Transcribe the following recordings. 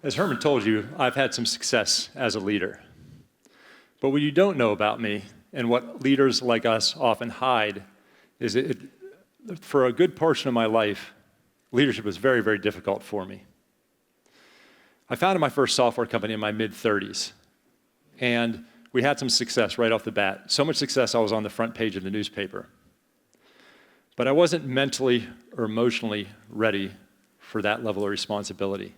As Herman told you, I've had some success as a leader. But what you don't know about me, and what leaders like us often hide, is for a good portion of my life, leadership was very, very difficult for me. I founded my first software company in my mid-30s, and we had some success right off the bat. So much success I was on the front page of the newspaper. But I wasn't mentally or emotionally ready for that level of responsibility.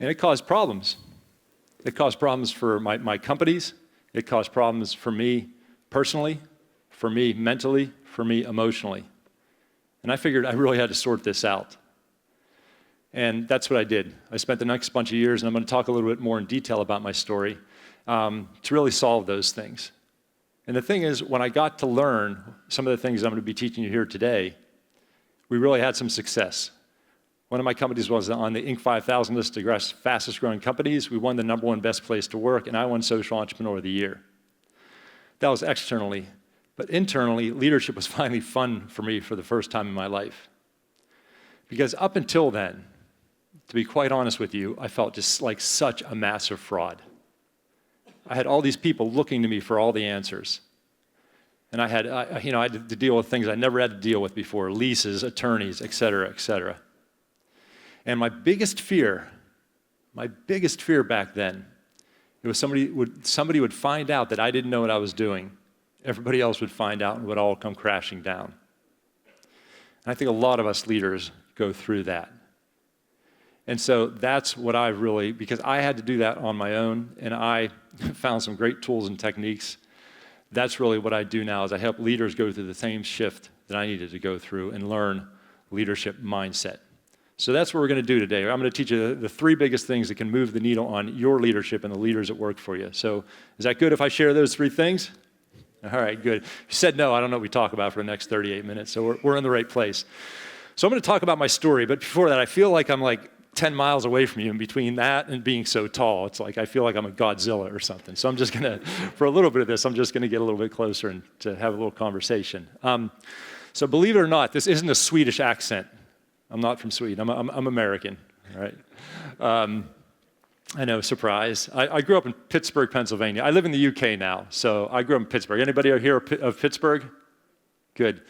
And it caused problems. It caused problems for my companies. It caused problems for me personally, for me mentally, for me emotionally. And I figured I really had to sort this out. And that's what I did. I spent the next bunch of years, and I'm going to talk a little bit more in detail about my story, to really solve those things. And the thing is, when I got to learn some of the things I'm going to be teaching you here today, we really had some success. One of my companies was on the Inc. 5000 list of fastest growing companies. We won the #1 best place to work, and I won Social Entrepreneur of the Year. That was externally. But internally, leadership was finally fun for me for the first time in my life. Because up until then, to be quite honest with you, I felt just like such a massive fraud. I had all these people looking to me for all the answers. And I had to deal with things I never had to deal with before, leases, attorneys, et cetera, et cetera. And my biggest fear back then, it was somebody would find out that I didn't know what I was doing. Everybody else would find out and it would all come crashing down. And I think a lot of us leaders go through that. And so that's what because I had to do that on my own, and I found some great tools and techniques. That's really what I do now, is I help leaders go through the same shift that I needed to go through and learn leadership mindset. So that's what we're going to do today. I'm going to teach you the 3 biggest things that can move the needle on your leadership and the leaders that work for you. So is that good if I share those 3 things? All right, good. If you said no, I don't know what we talk about for the next 38 minutes, so we're in the right place. So I'm going to talk about my story, but before that, I feel like I'm like 10 miles away from you, and between that and being so tall, it's like I feel like I'm a Godzilla or something. So I'm just going to, for a little bit of this, I'm just going to get a little bit closer and to have a little conversation. So believe it or not, this isn't a Swedish accent. I'm not from Sweden. I'm American, all right? I know, surprise. I grew up in Pittsburgh, Pennsylvania. I live in the UK now, so I grew up in Pittsburgh. Anybody here of Pittsburgh? Good.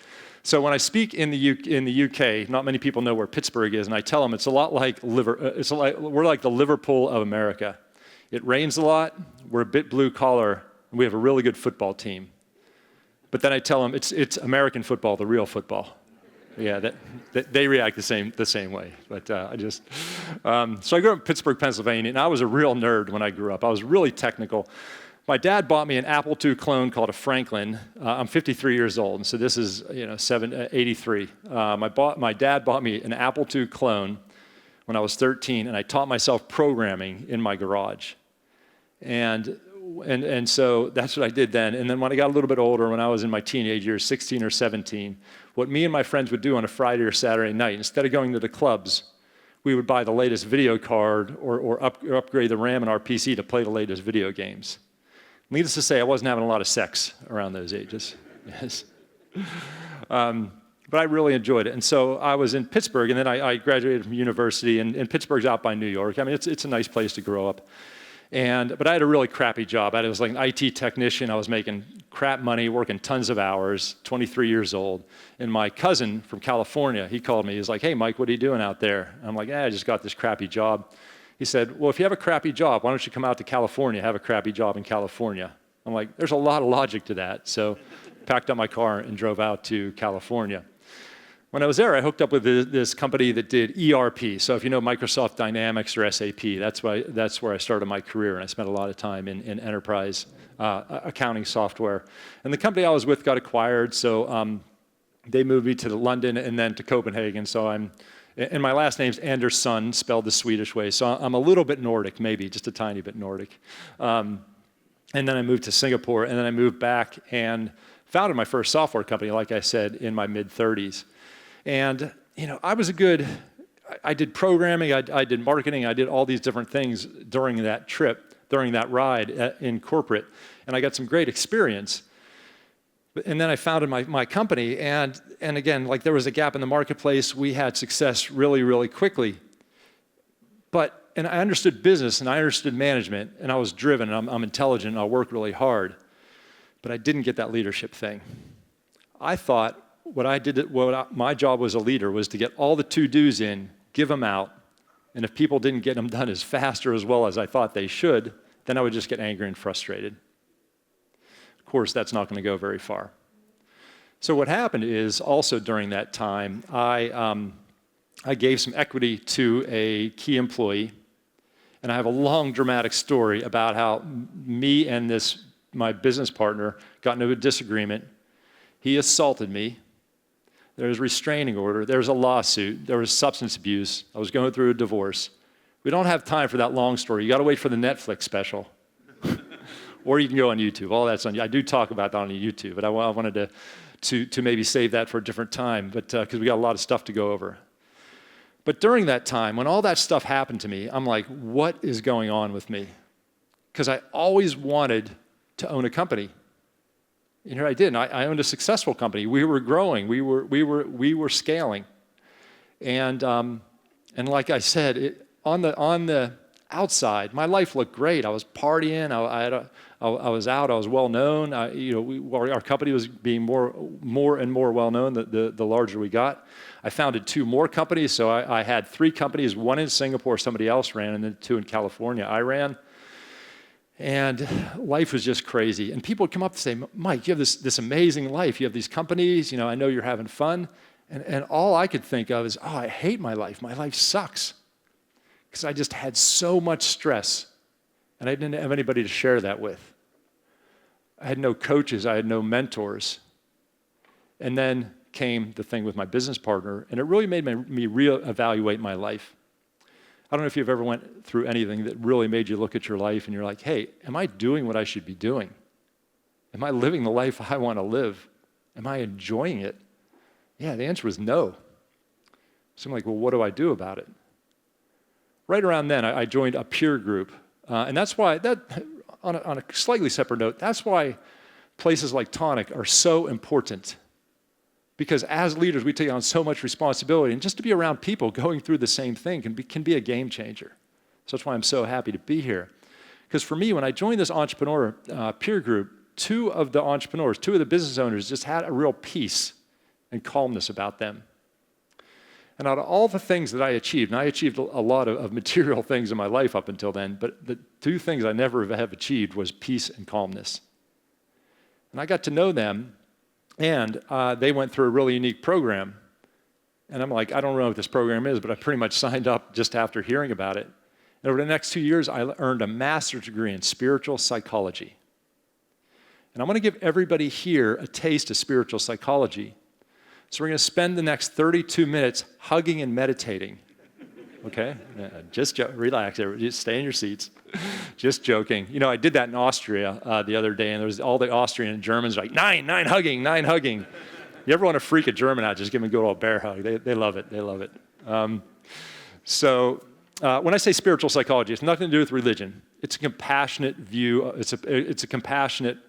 So when I speak in the UK, not many people know where Pittsburgh is, and I tell them it's a lot like we're like the Liverpool of America. It rains a lot. We're a bit blue collar, and we have a really good football team. But then I tell them it's American football, the real football. Yeah, they react the same way. But so I grew up in Pittsburgh, Pennsylvania, and I was a real nerd when I grew up. I was really technical. My dad bought me an Apple II clone called a Franklin. I'm 53 years old, and so this is 83. My dad bought me an Apple II clone when I was 13, and I taught myself programming in my garage. And so that's what I did then. And then when I got a little bit older, when I was in my teenage years, 16 or 17, what me and my friends would do on a Friday or Saturday night, instead of going to the clubs, we would buy the latest video card or upgrade the RAM in our PC to play the latest video games. Needless to say, I wasn't having a lot of sex around those ages. Yes. But I really enjoyed it. And so I was in Pittsburgh, and then I graduated from university, and Pittsburgh's out by New York. I mean, it's a nice place to grow up. But I had a really crappy job. I was like an IT technician. I was making crap money, working tons of hours, 23 years old. And my cousin from California, he called me. He was like, "Hey, Mike, what are you doing out there?" I'm like, "I just got this crappy job." He said, "Well, if you have a crappy job, why don't you come out to California, have a crappy job in California?" I'm like, there's a lot of logic to that. So packed up my car and drove out to California. When I was there, I hooked up with this company that did ERP. So if you know Microsoft Dynamics or SAP, that's where I started my career, and I spent a lot of time in enterprise accounting software. And the company I was with got acquired, so they moved me to London and then to Copenhagen. So and my last name's Andersson, spelled the Swedish way, so I'm a little bit Nordic, maybe, just a tiny bit Nordic. And then I moved to Singapore, and then I moved back and founded my first software company, like I said, in my mid-30s. And, I did programming, I did marketing, I did all these different things during that trip, during that ride in corporate, and I got some great experience. And then I founded my company, and again, like there was a gap in the marketplace. We had success really, really quickly. But And I understood business, and I understood management, and I was driven, and I'm intelligent, and I'll work really hard. But I didn't get that leadership thing. I thought my job as a leader was to get all the to-dos in, give them out, and if people didn't get them done as fast or as well as I thought they should, then I would just get angry and frustrated. Of course, that's not going to go very far. So what happened is, also during that time, I gave some equity to a key employee, and I have a long, dramatic story about how me and my business partner got into a disagreement. He assaulted me. There was a restraining order. There was a lawsuit. There was substance abuse. I was going through a divorce. We don't have time for that long story. You got to wait for the Netflix special. Or you can go on YouTube. All that's on. I do talk about that on YouTube, but I wanted to maybe save that for a different time, but because we got a lot of stuff to go over. But during that time, when all that stuff happened to me, I'm like, what is going on with me? Because I always wanted to own a company. And here I did. And I owned a successful company. We were growing. We were scaling. And like I said, on the outside, my life looked great. I was partying. I was out. I was well known. Our company was being more and more well known the larger we got. I founded 2 more companies. So I had 3 companies. 1 in Singapore, somebody else ran, and then 2 in California, I ran. And life was just crazy. And people would come up and say, Mike, you have this amazing life. You have these companies. I know you're having fun. And all I could think of is, I hate my life. My life sucks. Because I just had so much stress. And I didn't have anybody to share that with. I had no coaches. I had no mentors. And then came the thing with my business partner. And it really made me reevaluate my life. I don't know if you've ever went through anything that really made you look at your life and you're like, hey, am I doing what I should be doing? Am I living the life I want to live? Am I enjoying it? Yeah, the answer was no. So I'm like, well, what do I do about it? Right around then, I joined a peer group. And that's why, on a slightly separate note, that's why places like TONIK are so important. Because as leaders, we take on so much responsibility, and just to be around people going through the same thing can be a game changer. So that's why I'm so happy to be here. Because for me, when I joined this entrepreneur peer group, 2 of the entrepreneurs, 2 of the business owners just had a real peace and calmness about them. And out of all the things that I achieved, and I achieved a lot of material things in my life up until then, but the 2 things I never have achieved was peace and calmness. And I got to know them. And they went through a really unique program. And I'm like, I don't know what this program is, but I pretty much signed up just after hearing about it. And over the next 2 years, I earned a master's degree in spiritual psychology. And I'm going to give everybody here a taste of spiritual psychology. So we're going to spend the next 32 minutes hugging and meditating. Okay? Just relax. Just stay in your seats. Just joking. I did that in Austria the other day, and there was all the Austrian and Germans like, 9 hugging, 9 hugging. You ever want to freak a German out, just give them a good old bear hug. They love it. They love it. So when I say spiritual psychology, it's nothing to do with religion. It's a compassionate view. It's a compassionate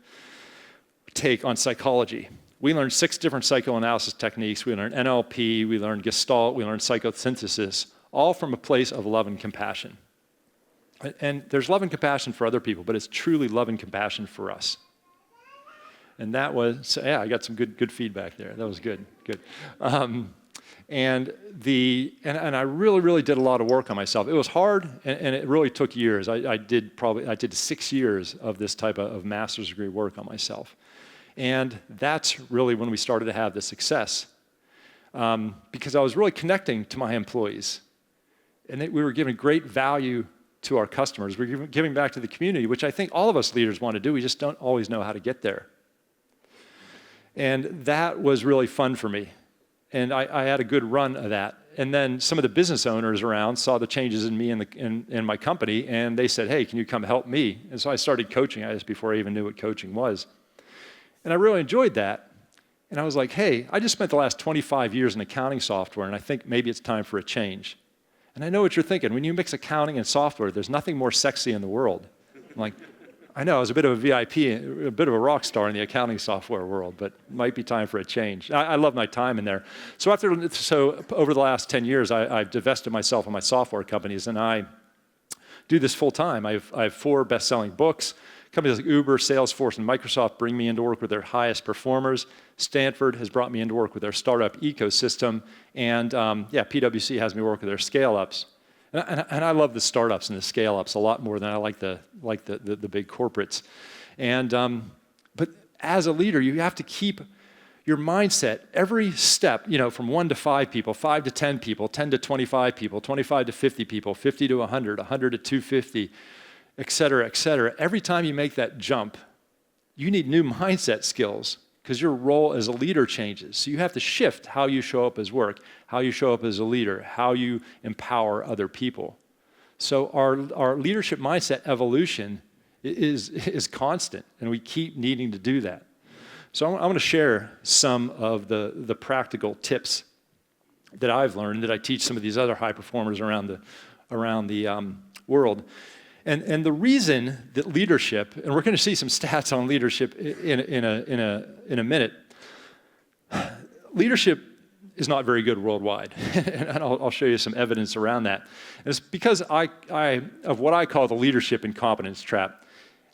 take on psychology. We learned 6 different psychoanalysis techniques. We learned NLP. We learned Gestalt. We learned psychosynthesis, all from a place of love and compassion. And there's love and compassion for other people, but it's truly love and compassion for us. And that was, I got some good feedback there. That was good. And I really did a lot of work on myself. It was hard, and it really took years. I did 6 years of this type of master's degree work on myself. And that's really when we started to have the success. Because I was really connecting to my employees. And we were giving great value to our customers. We're giving back to the community, which I think all of us leaders want to do. We just don't always know how to get there. And that was really fun for me. And I had a good run of that. And then some of the business owners around saw the changes in me in my company, and they said, hey, can you come help me? And so I started coaching before I even knew what coaching was. And I really enjoyed that. And I was like, hey, I just spent the last 25 years in accounting software, and I think maybe it's time for a change. And I know what you're thinking. When you mix accounting and software, there's nothing more sexy in the world. I'm like, I know, I was a bit of a VIP, a bit of a rock star in the accounting software world, but it might be time for a change. I love my time in there. So over the last 10 years, I've divested myself of my software companies, and I do this full time. I have 4 best-selling books. Companies like Uber, Salesforce, and Microsoft bring me in to work with their highest performers. Stanford has brought me in to work with their startup ecosystem. And PwC has me work with their scale-ups. And I love the startups and the scale-ups a lot more than I like the big corporates. And but as a leader, you have to keep your mindset every step, from 1 to 5 people, 5 to 10 people, 10 to 25 people, 25 to 50 people, 50 to 100, 100 to 250, et cetera, et cetera. Every time you make that jump, you need new mindset skills because your role as a leader changes. So you have to shift how you show up as work, how you show up as a leader, how you empower other people. So our leadership mindset evolution is constant, and we keep needing to do that. So I'm going to share some of the practical tips that I've learned that I teach some of these other high performers around the world. And the reason that leadership, and we're going to see some stats on leadership in a minute, leadership is not very good worldwide. And I'll show you some evidence around that. And it's because of what I call the leadership incompetence trap.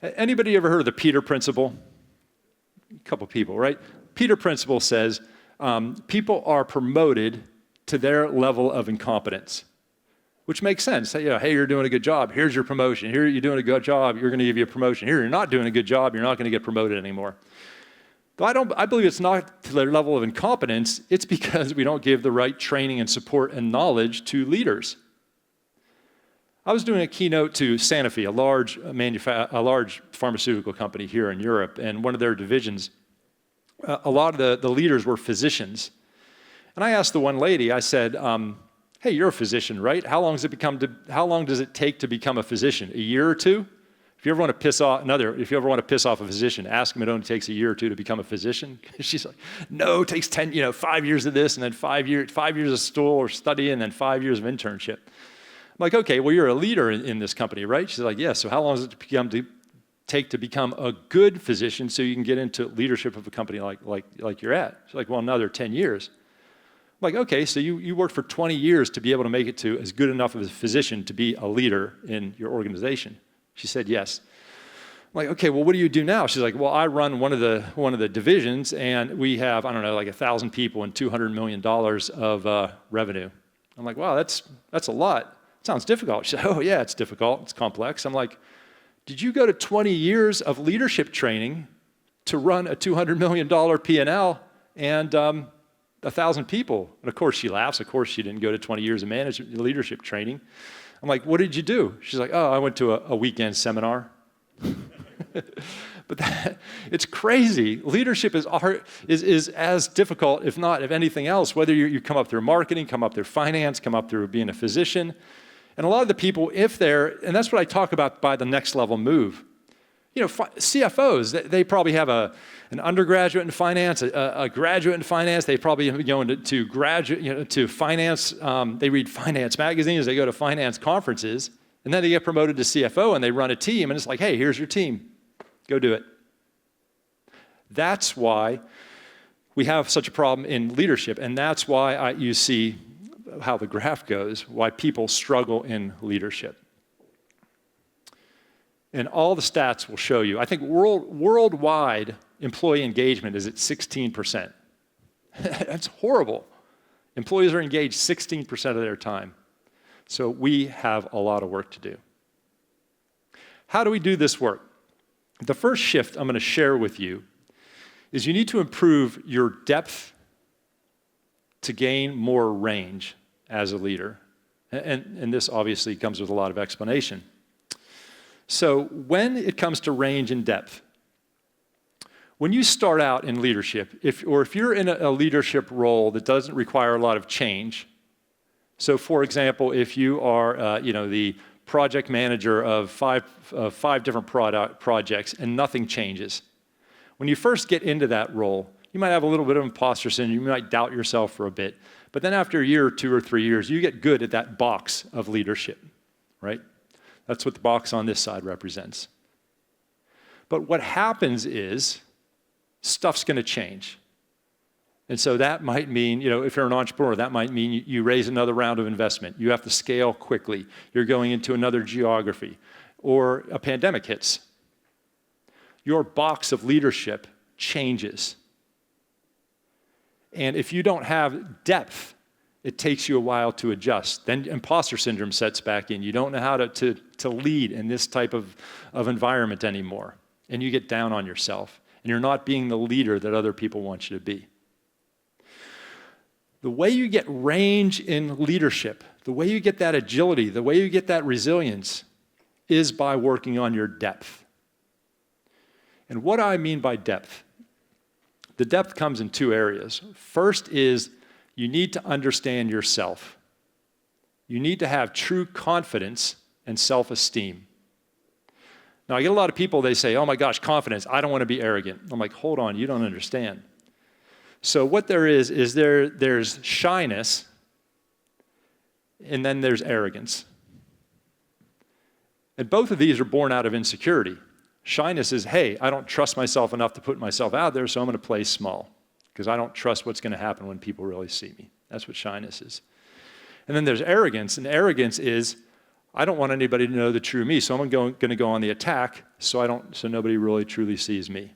Anybody ever heard of the Peter Principle? A couple people, right? Peter Principle says people are promoted to their level of incompetence, which makes sense. Hey, you're doing a good job. Here's your promotion. Here, you're doing a good job. You're going to give you a promotion. Here, you're not doing a good job. You're not going to get promoted anymore. But I believe it's not to their level of incompetence. It's because we don't give the right training and support and knowledge to leaders. I was doing a keynote to Sanofi, a large pharmaceutical company here in Europe, and one of their divisions, a lot of the leaders were physicians. And I asked the one lady, I said, hey, you're a physician, right? How long does it take to become a physician? A year or 2? If you ever want to piss off a physician, ask them it only takes a year or 2 to become a physician. She's like, no, it takes 5 years of this, and then 5 years of school or study, and then 5 years of internship. I'm like, okay, well, you're a leader in this company, right? She's like, yes. So how long does it take to become a good physician so you can get into leadership of a company like you're at? She's like, well, another 10 years. I'm like, okay, so you worked for 20 years to be able to make it to as good enough of a physician to be a leader in your organization. She said, yes. I'm like, okay, well, what do you do now? She's like, well, I run one of the divisions, and we have, 1,000 people and $200 million of revenue. I'm like, wow, that's a lot. Sounds difficult. She said, oh, yeah, it's difficult. It's complex. I'm like, did you go to 20 years of leadership training to run a $200 million P&L and 1,000 people? And of course, she laughs. Of course, she didn't go to 20 years of management leadership training. I'm like, what did you do? She's like, oh, I went to a weekend seminar. But it's crazy. Leadership is as difficult, if anything else, whether you come up through marketing, come up through finance, come up through being a physician. And a lot of the people, and that's what I talk about by the next level move. CFOs, they probably have an undergraduate in finance, a graduate in finance. They probably go to finance. They read finance magazines. They go to finance conferences, and then they get promoted to CFO, and they run a team. And it's like, hey, here's your team. Go do it. That's why we have such a problem in leadership, and that's why you see how the graph goes, why people struggle in leadership. And all the stats will show you. I think worldwide employee engagement is at 16%. That's horrible. Employees are engaged 16% of their time. So we have a lot of work to do. How do we do this work? The first shift I'm going to share with you is you need to improve your depth to gain more range as a leader. And this obviously comes with a lot of explanation. So when it comes to range and depth, when you start out in leadership, if you're in a leadership role that doesn't require a lot of change, so for example, if you are the project manager of five different projects and nothing changes, when you first get into that role, you might have a little bit of imposter syndrome, you might doubt yourself for a bit, but then after a year or 2 or 3 years, you get good at that box of leadership, right? That's what the box on this side represents. But what happens is stuff's going to change. And so that might mean, if you're an entrepreneur, that might mean you raise another round of investment. You have to scale quickly. You're going into another geography. Or a pandemic hits. Your box of leadership changes. And if you don't have depth, it takes you a while to adjust. Then imposter syndrome sets back in. You don't know how to lead in this type of environment anymore. And you get down on yourself. And you're not being the leader that other people want you to be. The way you get range in leadership, the way you get that agility, the way you get that resilience is by working on your depth. And what I mean by depth, the depth comes in two areas. First is you need to understand yourself. You need to have true confidence and self-esteem. Now, I get a lot of people, they say, oh my gosh, confidence, I don't want to be arrogant. I'm like, hold on, you don't understand. So what there is there's shyness, and then there's arrogance. And both of these are born out of insecurity. Shyness is, hey, I don't trust myself enough to put myself out there, so I'm going to play small because I don't trust what's going to happen when people really see me. That's what shyness is. And then there's arrogance, and arrogance is, I don't want anybody to know the true me, so I'm going to go on the attack so nobody really truly sees me.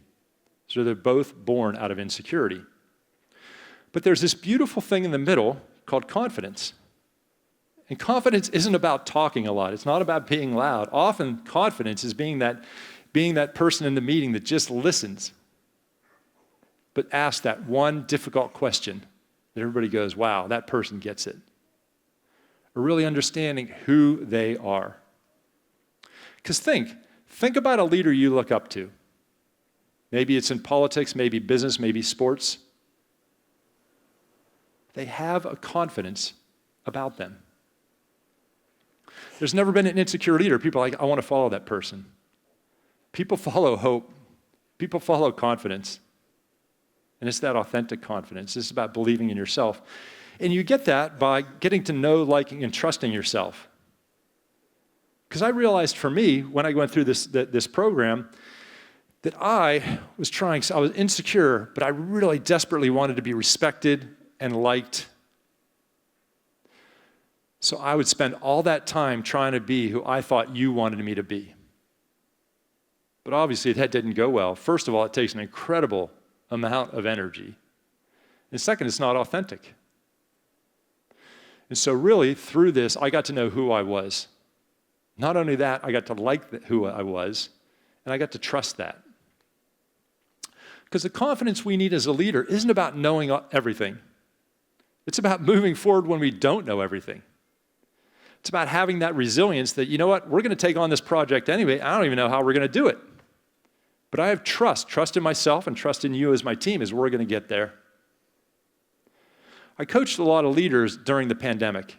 So they're both born out of insecurity. But there's this beautiful thing in the middle called confidence. And confidence isn't about talking a lot. It's not about being loud. Often confidence is being that person in the meeting that just listens, but asks that one difficult question that everybody goes, wow, that person gets it. Or really understanding who they are. Because think about a leader you look up to. Maybe it's in politics, maybe business, maybe sports. They have a confidence about them. There's never been an insecure leader. People are like, I want to follow that person. People follow hope. People follow confidence. And it's that authentic confidence. It's about believing in yourself. And you get that by getting to know, liking, and trusting yourself. Because I realized for me, when I went through this program, that I was insecure, but I really desperately wanted to be respected and liked. So I would spend all that time trying to be who I thought you wanted me to be. But obviously that didn't go well. First of all, it takes an incredible amount of energy. And second, it's not authentic. And so really, through this, I got to know who I was. Not only that, I got to like who I was, and I got to trust that. Because the confidence we need as a leader isn't about knowing everything. It's about moving forward when we don't know everything. It's about having that resilience that, you know what, we're going to take on this project anyway. I don't even know how we're going to do it. But I have trust in myself and trust in you as my team as we're going to get there. I coached a lot of leaders during the pandemic.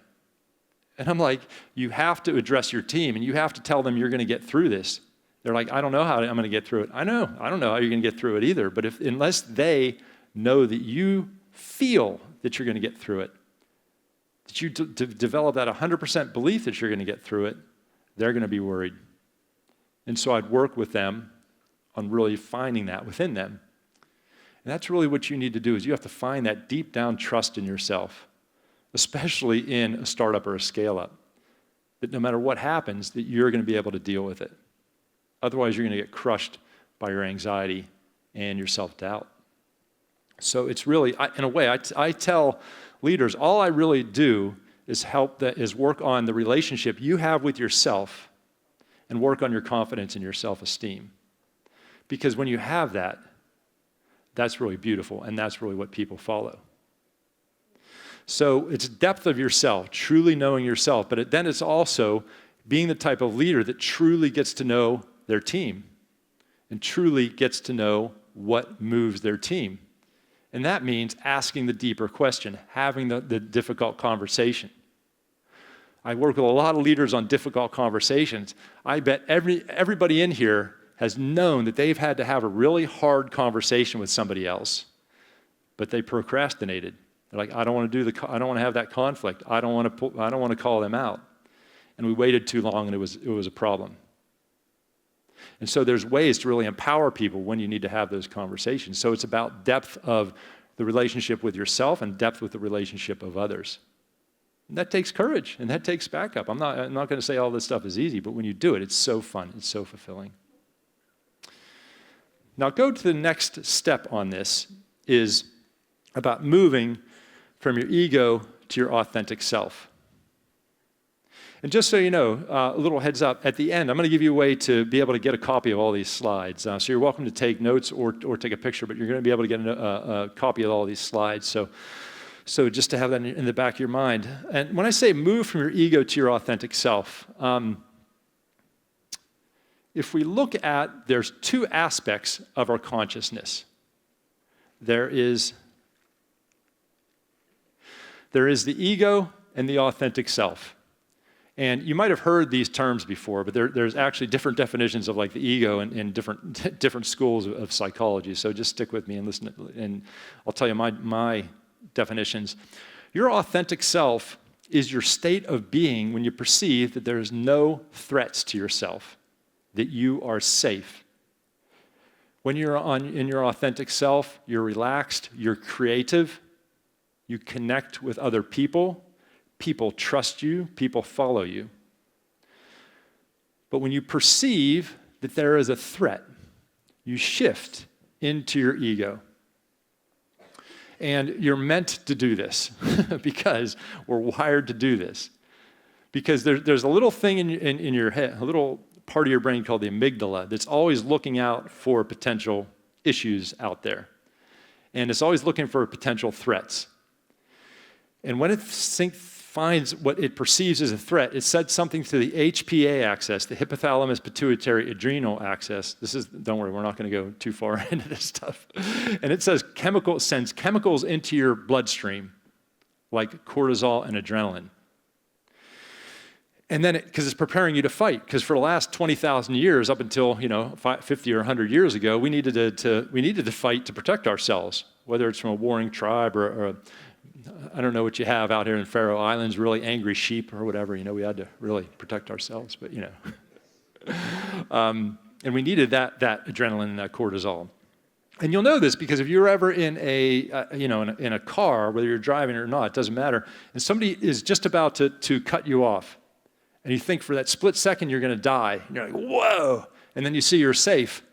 And I'm like, you have to address your team and you have to tell them you're going to get through this. They're like, I don't know how I'm going to get through it. I don't know how you're going to get through it either. But unless they know that you feel that you're going to get through it, that you develop that 100% belief that you're going to get through it, they're going to be worried. And so I'd work with them on really finding that within them. And that's really what you need to do, is you have to find that deep down trust in yourself, especially in a startup or a scale-up, that no matter what happens, that you're going to be able to deal with it. Otherwise, you're going to get crushed by your anxiety and your self-doubt. So it's really, in a way, I tell leaders, all I really do is work on the relationship you have with yourself and work on your confidence and your self-esteem. Because when you have that, that's really beautiful, and that's really what people follow. So it's depth of yourself, truly knowing yourself, but then it's also being the type of leader that truly gets to know their team and truly gets to know what moves their team. And that means asking the deeper question, having the difficult conversation. I work with a lot of leaders on difficult conversations. I bet everybody in here has known that they've had to have a really hard conversation with somebody else, but they procrastinated. They're like, I don't want to have that conflict. I don't want to call them out. And we waited too long, and it was a problem. And so there's ways to really empower people when you need to have those conversations. So it's about depth of the relationship with yourself and depth with the relationship of others. And that takes courage, and that takes backup. I'm not going to say all this stuff is easy, but when you do it, it's so fun. It's so fulfilling. Now, go to the next step on this is about moving from your ego to your authentic self. And just so you know, a little heads up, at the end, I'm going to give you a way to be able to get a copy of all these slides. So you're welcome to take notes or take a picture, but you're going to be able to get a copy of all these slides. So just to have that in the back of your mind. And when I say move from your ego to your authentic self, if we look at, there's two aspects of our consciousness. There is the ego and the authentic self. And you might have heard these terms before, but there's actually different definitions of like the ego in different schools of psychology. So just stick with me and listen, and I'll tell you my definitions. Your authentic self is your state of being when you perceive that there's no threats to yourself, that you are safe. When you're in your authentic self, you're relaxed, you're creative, you connect with other people, people trust you, people follow you. But when you perceive that there is a threat, you shift into your ego. And you're meant to do this because we're wired to do this. Because there's a little thing in your head, a little part of your brain called the amygdala that's always looking out for potential issues out there. And it's always looking for potential threats. And when it finds what it perceives as a threat, it said something to the HPA axis, the hypothalamus pituitary adrenal axis. Don't worry, we're not going to go too far into this stuff. And it says sends chemicals into your bloodstream, like cortisol and adrenaline. And then, because it's preparing you to fight, because for the last 20,000 years, up until 50 or 100 years ago, we needed to fight to protect ourselves, whether it's from a warring tribe or I don't know what you have out here in Faroe Islands, really angry sheep or whatever. We had to really protect ourselves, but and we needed that adrenaline and that cortisol. And you'll know this because if you're ever in in a car, whether you're driving or not, it doesn't matter, and somebody is just about to cut you off, and you think for that split second you're going to die, and you're like, whoa, and then you see you're safe.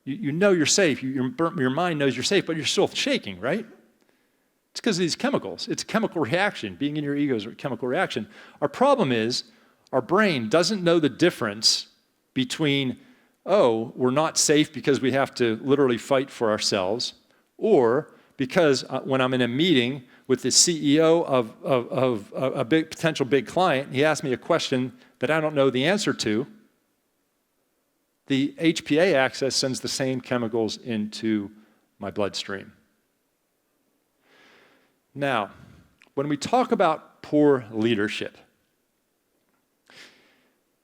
You know you're safe. Your mind knows you're safe, but you're still shaking, right? It's because of these chemicals. It's a chemical reaction. Being in your ego is a chemical reaction. Our problem is our brain doesn't know the difference between, we're not safe because we have to literally fight for ourselves, or because when I'm in a meeting with the CEO of a potential big client, he asks me a question that I don't know the answer to, the HPA axis sends the same chemicals into my bloodstream. Now, when we talk about poor leadership,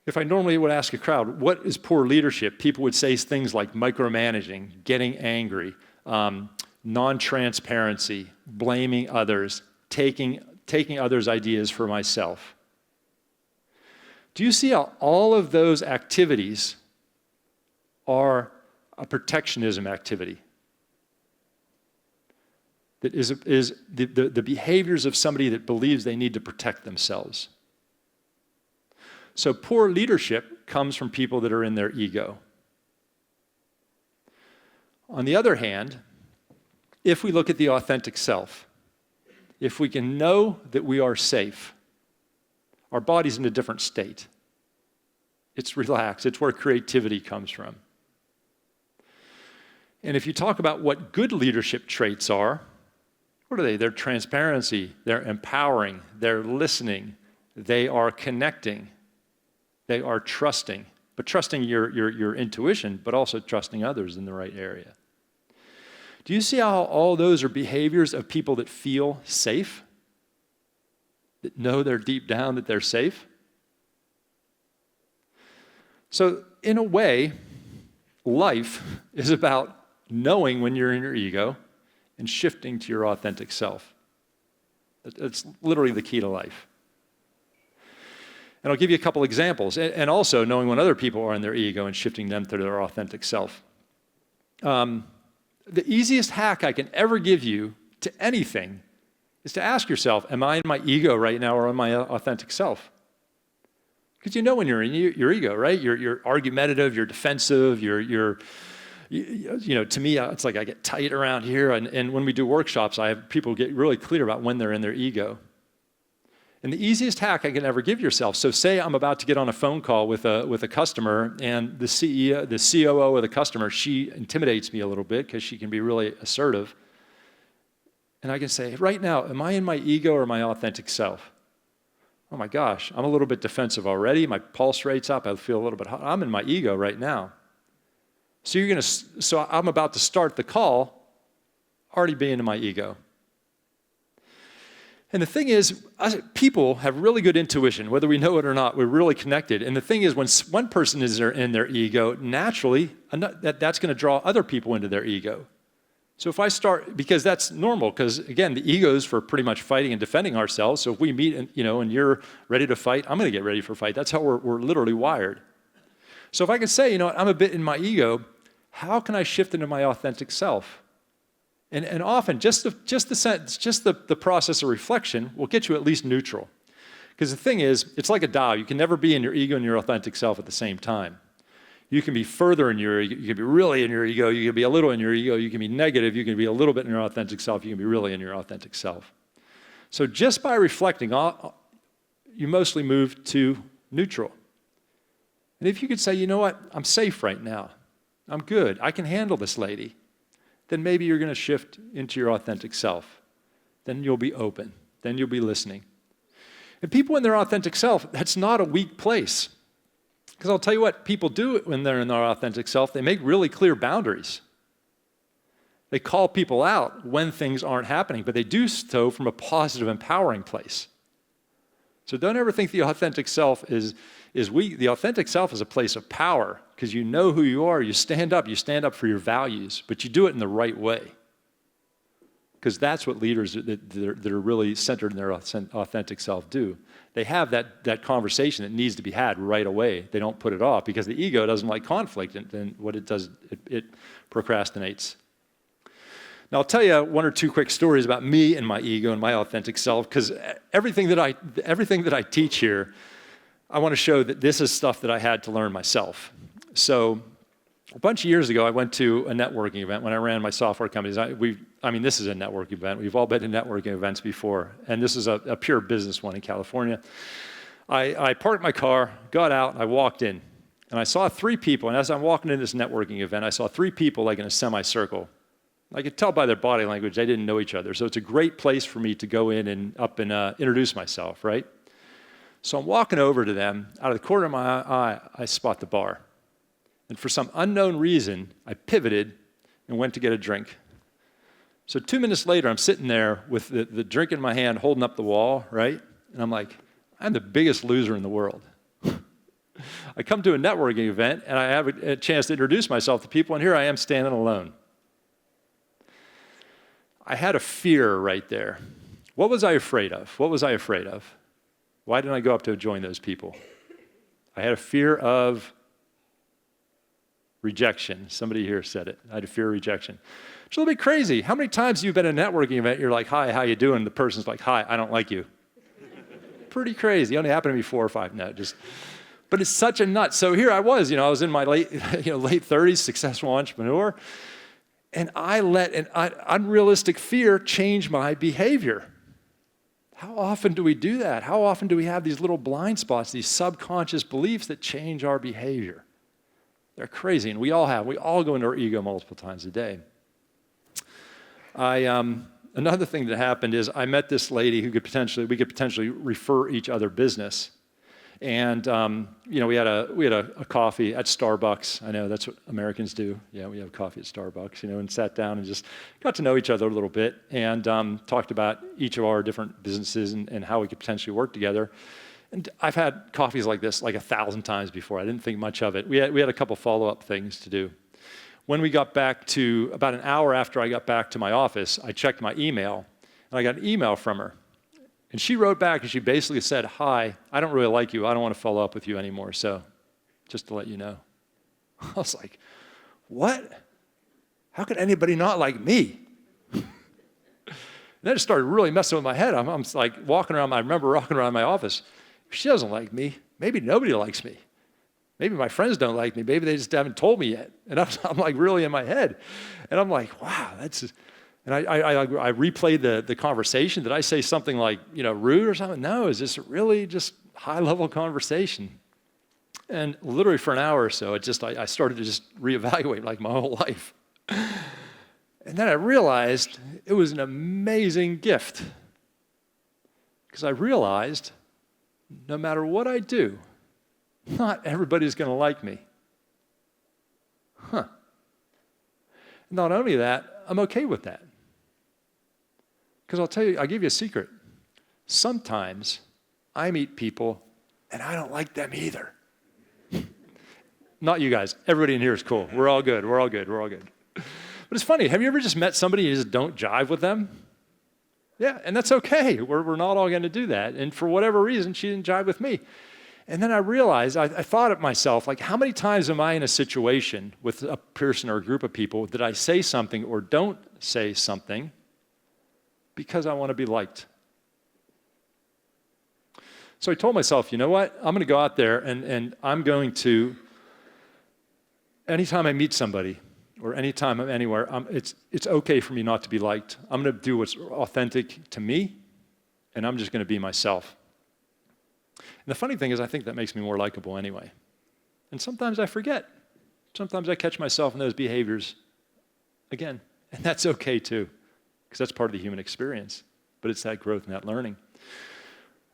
if I normally would ask a crowd, what is poor leadership? People would say things like micromanaging, getting angry, non-transparency, blaming others, taking others' ideas for myself. Do you see how all of those activities are a protectionism activity? That is the behaviors of somebody that believes they need to protect themselves. So poor leadership comes from people that are in their ego. On the other hand, if we look at the authentic self, if we can know that we are safe, our body's in a different state. It's relaxed. It's where creativity comes from. And if you talk about what good leadership traits are, what are they? They're transparency, they're empowering, they're listening, they are connecting, they are trusting, but trusting your intuition, but also trusting others in the right area. Do you see how all those are behaviors of people that feel safe? That know they're deep down that they're safe? So in a way, life is about knowing when you're in your ego and shifting to your authentic self. That's literally the key to life. And I'll give you a couple examples, and also knowing when other people are in their ego and shifting them to their authentic self. the easiest hack I can ever give you to anything is to ask yourself, am I in my ego right now or in my authentic self? Because you know when you're in your ego, right? You're argumentative, you're defensive, to me, it's like I get tight around here. And when we do workshops, I have people get really clear about when they're in their ego. And the easiest hack I can ever give yourself, so say I'm about to get on a phone call with a customer, and the CEO, the COO of the customer, she intimidates me a little bit because she can be really assertive. And I can say, right now, am I in my ego or my authentic self? Oh my gosh, I'm a little bit defensive already. My pulse rate's up. I feel a little bit hot. I'm in my ego right now. So I'm about to start the call already being in my ego. And the thing is, people have really good intuition, whether we know it or not. We're really connected. And the thing is, when one person is in their ego, naturally, that's going to draw other people into their ego. So if I start, because that's normal, because again, the ego is for pretty much fighting and defending ourselves. So if we meet and you're ready to fight, I'm going to get ready for a fight. That's how we're literally wired. So if I can say, I'm a bit in my ego, how can I shift into my authentic self? And often, just the process of reflection will get you at least neutral. Because the thing is, it's like a dial. You can never be in your ego and your authentic self at the same time. You can be further in your ego. You can be really in your ego. You can be a little in your ego. You can be negative. You can be a little bit in your authentic self. You can be really in your authentic self. So just by reflecting, you mostly move to neutral. And if you could say, you know what, I'm safe right now. I'm good. I can handle this lady. Then maybe you're going to shift into your authentic self. Then you'll be open. Then you'll be listening. And people in their authentic self, that's not a weak place. Because I'll tell you what people do when they're in their authentic self, they make really clear boundaries. They call people out when things aren't happening, but they do so from a positive, empowering place. So don't ever think the authentic self is weak. The authentic self is a place of power because you know who you are. You stand up for your values, but you do it in the right way. Because that's what leaders that are really centered in their authentic self do. They have that conversation that needs to be had right away. They don't put it off because the ego doesn't like conflict, and what it does, it procrastinates. Now, I'll tell you one or two quick stories about me and my ego and my authentic self, because everything that I teach here, I want to show that this is stuff that I had to learn myself. So a bunch of years ago, I went to a networking event when I ran my software companies. This is a networking event. We've all been to networking events before, and this is a pure business one in California. I parked my car, got out, and I walked in, and I saw three people, and as I'm walking in this networking event, I saw three people like in a semicircle. I could tell by their body language they didn't know each other, so it's a great place for me to go in and introduce myself, right? So I'm walking over to them. Out of the corner of my eye, I spot the bar. And for some unknown reason, I pivoted and went to get a drink. So 2 minutes later, I'm sitting there with the drink in my hand, holding up the wall, right? And I'm like, I'm the biggest loser in the world. I come to a networking event, and I have a chance to introduce myself to people, and here I am standing alone. I had a fear right there. What was I afraid of? Why didn't I go up to join those people? I had a fear of rejection. Somebody here said it. I had a fear of rejection. It's a little bit crazy. How many times have you been at a networking event, you're like, hi, how you doing? The person's like, hi, I don't like you. Pretty crazy. It only happened to me 4 or 5. But it's such a nut. So here I was, I was in my late 30s, successful entrepreneur, and I let an unrealistic fear change my behavior. How often do we do that? How often do we have these little blind spots, these subconscious beliefs that change our behavior? They're crazy, and we all go into our ego multiple times a day. Another thing that happened is I met this lady who we could potentially refer each other business. And, we had a coffee at Starbucks. I know that's what Americans do. Yeah, we have coffee at Starbucks, and sat down and just got to know each other a little bit and talked about each of our different businesses and how we could potentially work together. And I've had coffees like this like 1,000 times before. I didn't think much of it. We had a couple follow-up things to do. When we got back to, about an hour after I got back to my office, I checked my email, and I got an email from her. And she wrote back, and she basically said, hi, I don't really like you. I don't want to follow up with you anymore, so just to let you know. I was like, what? How could anybody not like me? Then it started really messing with my head. I'm like walking around, I remember walking around my office. She doesn't like me. Maybe nobody likes me. Maybe my friends don't like me. Maybe they just haven't told me yet. And I'm like really in my head. And I'm like, wow, and I replayed the conversation. Did I say something like, rude or something? No, is this really just high-level conversation? And literally for an hour or so, I started to just reevaluate like my whole life. And then I realized it was an amazing gift. Because I realized no matter what I do, not everybody's going to like me. Not only that, I'm okay with that. Because I'll give you a secret. Sometimes I meet people and I don't like them either. Not you guys. Everybody in here is cool. We're all good. We're all good. We're all good. But it's funny. Have you ever just met somebody and you just don't jive with them? Yeah, and that's okay. We're not all going to do that. And for whatever reason, she didn't jive with me. And then I realized, I thought of myself, like, how many times am I in a situation with a person or a group of people that I say something or don't say something because I want to be liked? So I told myself, you know what? I'm going to go out there and I'm going to, anytime I meet somebody or anytime I'm anywhere, it's okay for me not to be liked. I'm going to do what's authentic to me, and I'm just going to be myself. And the funny thing is, I think that makes me more likable anyway. And sometimes I forget. Sometimes I catch myself in those behaviors again. And that's okay too, because that's part of the human experience. But it's that growth and that learning.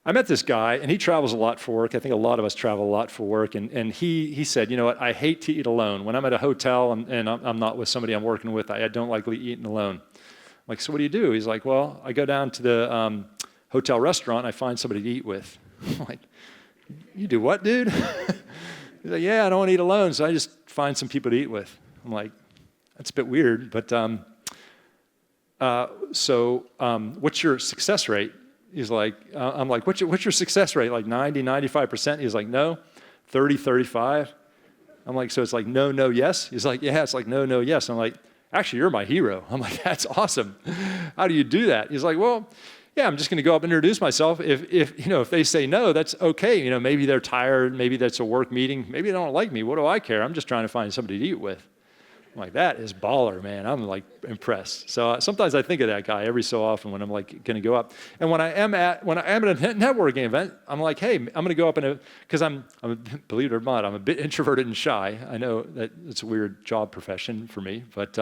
I met this guy, and he travels a lot for work. I think a lot of us travel a lot for work. And he said, you know what, I hate to eat alone. When I'm at a hotel and I'm not with somebody I'm working with, I don't like eating alone. I'm like, so what do you do? He's like, well, I go down to the hotel restaurant, and I find somebody to eat with. I'm like, you do what, dude? He's like, yeah, I don't want to eat alone, so I just find some people to eat with. I'm like, that's a bit weird, but what's your success rate? He's like, I'm like, what's your success rate? Like 90, 95%? He's like, no, 30, 35. I'm like, so it's like no, yes? He's like, yeah, it's like no, yes. I'm like, actually, you're my hero. I'm like, that's awesome. How do you do that? He's like, well, yeah, I'm just going to go up and introduce myself. If they say no, that's okay. Maybe they're tired. Maybe that's a work meeting. Maybe they don't like me. What do I care? I'm just trying to find somebody to eat with. I'm like, that is baller, man. I'm like impressed. So sometimes I think of that guy every so often when I'm like going to go up. And when I am at a networking event, I'm like, hey, I'm going to go up because believe it or not, I'm a bit introverted and shy. I know that it's a weird job profession for me, but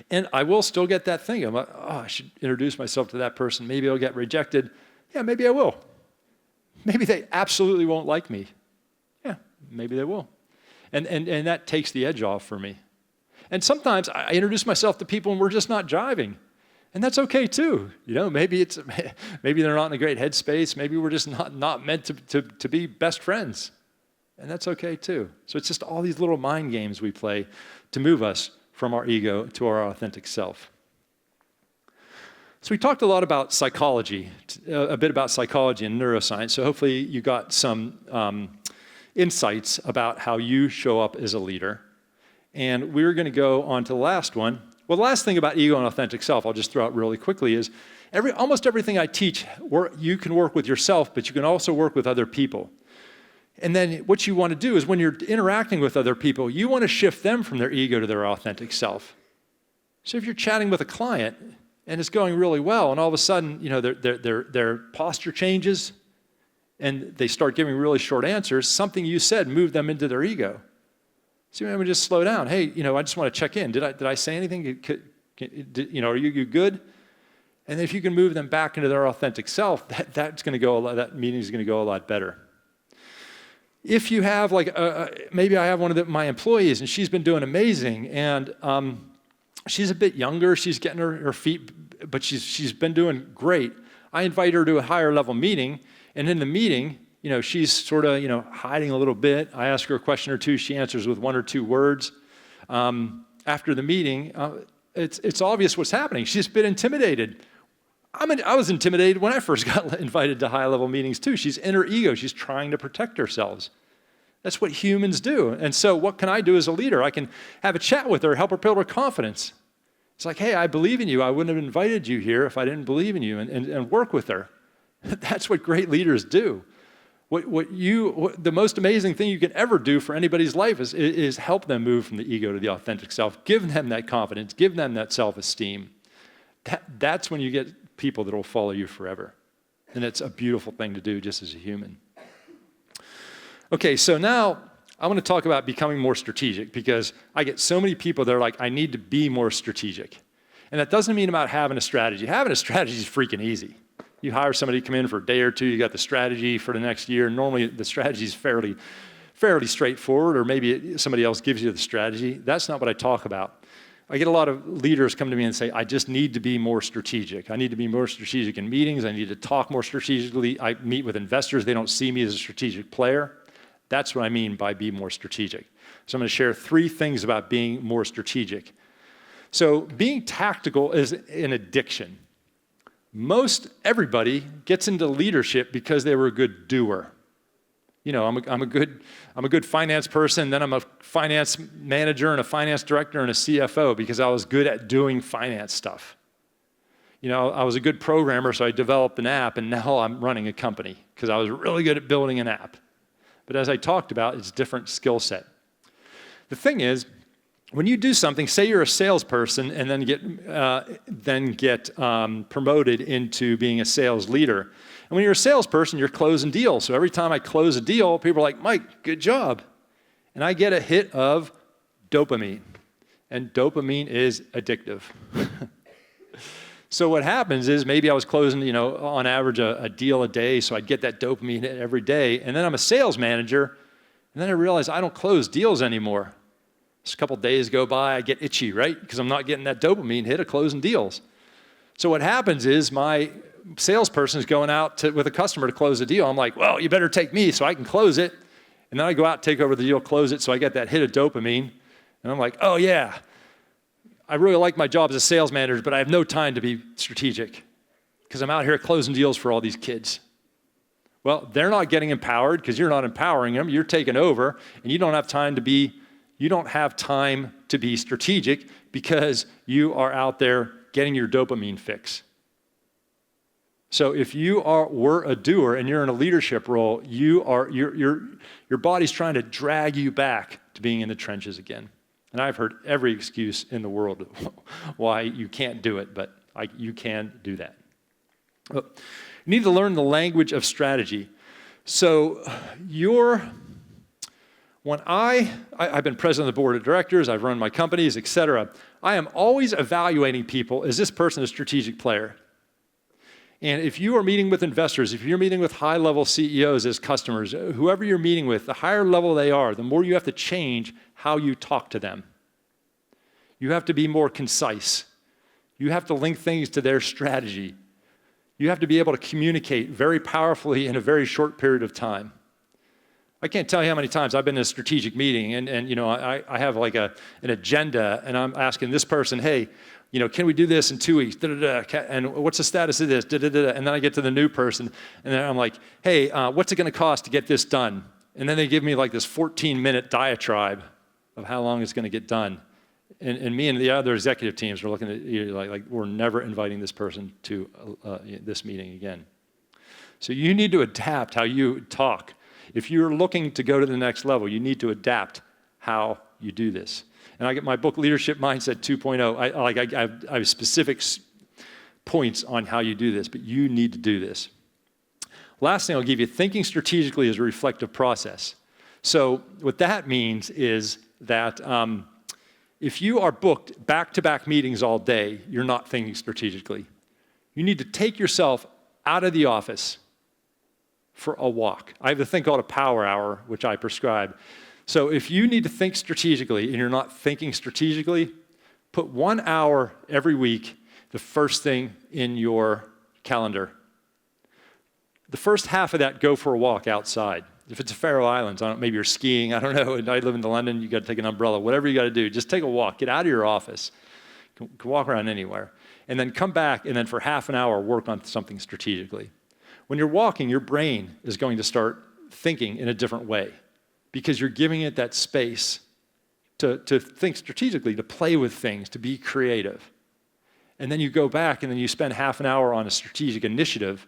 and I will still get that thing. I'm like, oh, I should introduce myself to that person. Maybe I'll get rejected. Yeah, maybe I will. Maybe they absolutely won't like me. Yeah, maybe they will. And that takes the edge off for me. And sometimes I introduce myself to people and we're just not jiving. And that's okay too. Maybe they're not in a great headspace. Maybe we're just not meant to be best friends. And that's okay too. So it's just all these little mind games we play to move us from our ego to our authentic self. So we talked a lot about psychology, a bit about psychology and neuroscience. So hopefully you got some insights about how you show up as a leader. And we're going to go on to the last one. Well, the last thing about ego and authentic self, I'll just throw out really quickly, is almost everything I teach, you can work with yourself, but you can also work with other people. And then what you want to do is when you're interacting with other people, you want to shift them from their ego to their authentic self. So if you're chatting with a client and it's going really well, and all of a sudden, their posture changes and they start giving really short answers, something you said moved them into their ego. So you want to just slow down. Hey, I just want to check in. Did I say anything? Are you good? And if you can move them back into their authentic self, that meeting is going to go a lot better. If you have maybe I have one of my employees and she's been doing amazing and she's a bit younger, she's getting her feet, but she's been doing great. I invite her to a higher level meeting, and in the meeting, she's sort of, hiding a little bit. I ask her a question or two, she answers with 1 or 2 words. After the meeting, it's obvious what's happening. She's been intimidated. I was intimidated when I first got invited to high-level meetings too. She's in her ego. She's trying to protect herself. That's what humans do. And so what can I do as a leader? I can have a chat with her, help her build her confidence. It's like, hey, I believe in you. I wouldn't have invited you here if I didn't believe in you, and work with her. That's what great leaders do. The most amazing thing you can ever do for anybody's life is help them move from the ego to the authentic self. Give them that confidence. Give them that self-esteem. That's when you get people that will follow you forever. And it's a beautiful thing to do just as a human. Okay, so now I want to talk about becoming more strategic, because I get so many people that are like, I need to be more strategic. And that doesn't mean about having a strategy. Having a strategy is freaking easy. You hire somebody to come in for a day or two, you got the strategy for the next year. Normally the strategy is fairly straightforward, or maybe somebody else gives you the strategy. That's not what I talk about. I get a lot of leaders come to me and say, I just need to be more strategic. I need to be more strategic in meetings. I need to talk more strategically. I meet with investors. They don't see me as a strategic player. That's what I mean by be more strategic. So I'm going to share 3 things about being more strategic. So being tactical is an addiction. Most everybody gets into leadership because they were a good doer. You know, I'm a good finance person, then I'm a finance manager and a finance director and a CFO because I was good at doing finance stuff. You know, I was a good programmer, so I developed an app, and now I'm running a company because I was really good at building an app. But as I talked about, it's a different skill set. The thing is, when you do something, say you're a salesperson and then get promoted into being a sales leader. And when you're a salesperson, you're closing deals. So every time I close a deal, people are like, Mike, good job. And I get a hit of dopamine. And dopamine is addictive. So what happens is maybe I was closing, you know, on average a deal a day, so I'd get that dopamine hit every day. And then I'm a sales manager, and then I realize I don't close deals anymore. Just a couple days go by, I get itchy, right? Because I'm not getting that dopamine hit of closing deals. So what happens is my salesperson is going out with a customer to close a deal. I'm like, well, you better take me so I can close it. And then I go out, take over the deal, close it, so I get that hit of dopamine. And I'm like, oh yeah, I really like my job as a sales manager, but I have no time to be strategic because I'm out here closing deals for all these kids. Well, they're not getting empowered because you're not empowering them. You're taking over, and you don't have time to be strategic because you are out there getting your dopamine fix. So if you were a doer and you're in a leadership role, your body's trying to drag you back to being in the trenches again. And I've heard every excuse in the world why you can't do it, but you can do that. You need to learn the language of strategy. So I've been president of the board of directors, I've run my companies, etc. I am always evaluating people. Is this person a strategic player? And if you are meeting with investors, if you're meeting with high-level CEOs as customers, whoever you're meeting with, the higher level they are, the more you have to change how you talk to them. You have to be more concise. You have to link things to their strategy. You have to be able to communicate very powerfully in a very short period of time. I can't tell you how many times I've been in a strategic meeting and you know, I have like an agenda, and I'm asking this person, hey, you know, can we do this in 2 weeks? And what's the status of this? And then I get to the new person, and then I'm like, hey, what's it going to cost to get this done? And then they give me like this 14-minute diatribe of how long it's going to get done. And me and the other executive teams are looking at you like we're never inviting this person to this meeting again. So you need to adapt how you talk. If you're looking to go to the next level, you need to adapt how you do this. And I get my book, Leadership Mindset 2.0. I have specific points on how you do this, but you need to do this. Last thing I'll give you, thinking strategically is a reflective process. So what that means is that if you are booked back-to-back meetings all day, you're not thinking strategically. You need to take yourself out of the office for a walk. I have a thing called a power hour, which I prescribe. So if you need to think strategically and you're not thinking strategically, put 1 hour every week, the first thing in your calendar. The first half of that, go for a walk outside. If it's the Faroe Islands, maybe you're skiing, I don't know. I live in London, you got to take an umbrella. Whatever you got to do, just take a walk. Get out of your office. You can walk around anywhere. And then come back, and then for half an hour, work on something strategically. When you're walking, your brain is going to start thinking in a different way because you're giving it that space to think strategically, to play with things, to be creative. And then you go back and then you spend half an hour on a strategic initiative,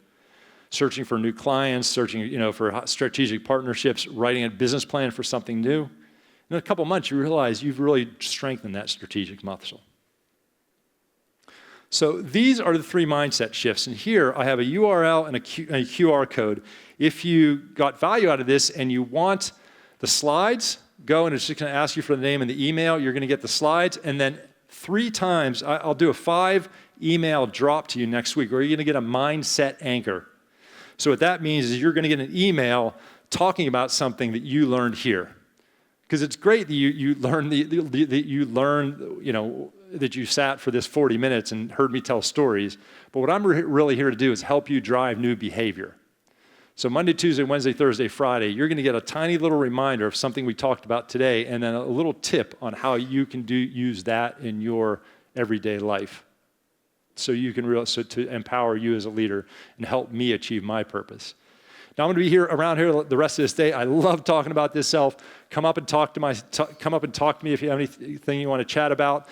searching for new clients, searching for strategic partnerships, writing a business plan for something new. In a couple months, you realize you've really strengthened that strategic muscle. So these are the 3 mindset shifts. And here I have a URL and a QR code. If you got value out of this and you want the slides, go and it's just going to ask you for the name and the email. You're going to get the slides. And then 3 times, I'll do a 5 email drop to you next week where you're going to get a mindset anchor. So what that means is you're going to get an email talking about something that you learned here. Because it's great that you learn that you sat for this 40 minutes and heard me tell stories. But what I'm really here to do is help you drive new behavior. So Monday, Tuesday, Wednesday, Thursday, Friday, you're going to get a tiny little reminder of something we talked about today, and then a little tip on how you can use that in your everyday life. So you can to empower you as a leader and help me achieve my purpose. Now I'm going to be around here the rest of this day. I love talking about this self. Come up and talk to me if you have anything you want to chat about.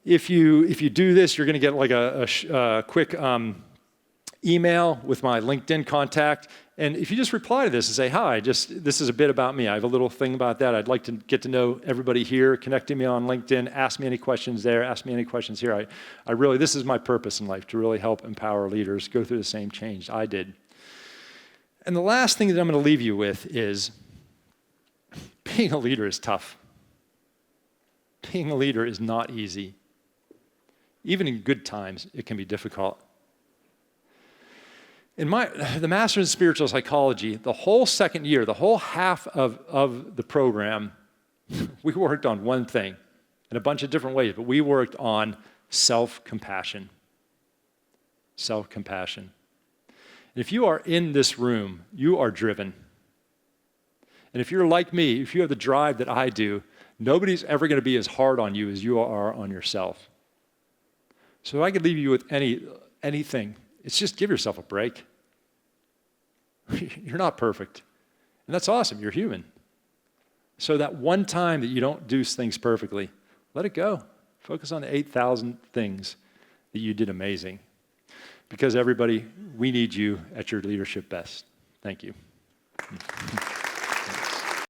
If you do this, you're going to get like a quick email with my LinkedIn contact. And if you just reply to this and say, hi, this is a bit about me. I have a little thing about that. I'd like to get to know everybody here. Connect to me on LinkedIn. Ask me any questions there. Ask me any questions here. This is my purpose in life, to really help empower leaders go through the same change I did. And the last thing that I'm going to leave you with is being a leader is tough. Being a leader is not easy. Even in good times, it can be difficult. In the Master's in Spiritual Psychology, the whole second year, the whole half of the program, we worked on one thing in a bunch of different ways, but we worked on self-compassion. Self-compassion. If you are in this room, you are driven. And if you're like me, if you have the drive that I do, nobody's ever going to be as hard on you as you are on yourself. So if I could leave you with anything, it's just give yourself a break. You're not perfect. And that's awesome. You're human. So that one time that you don't do things perfectly, let it go. Focus on the 8,000 things that you did amazing. Because everybody, we need you at your leadership best. Thank you.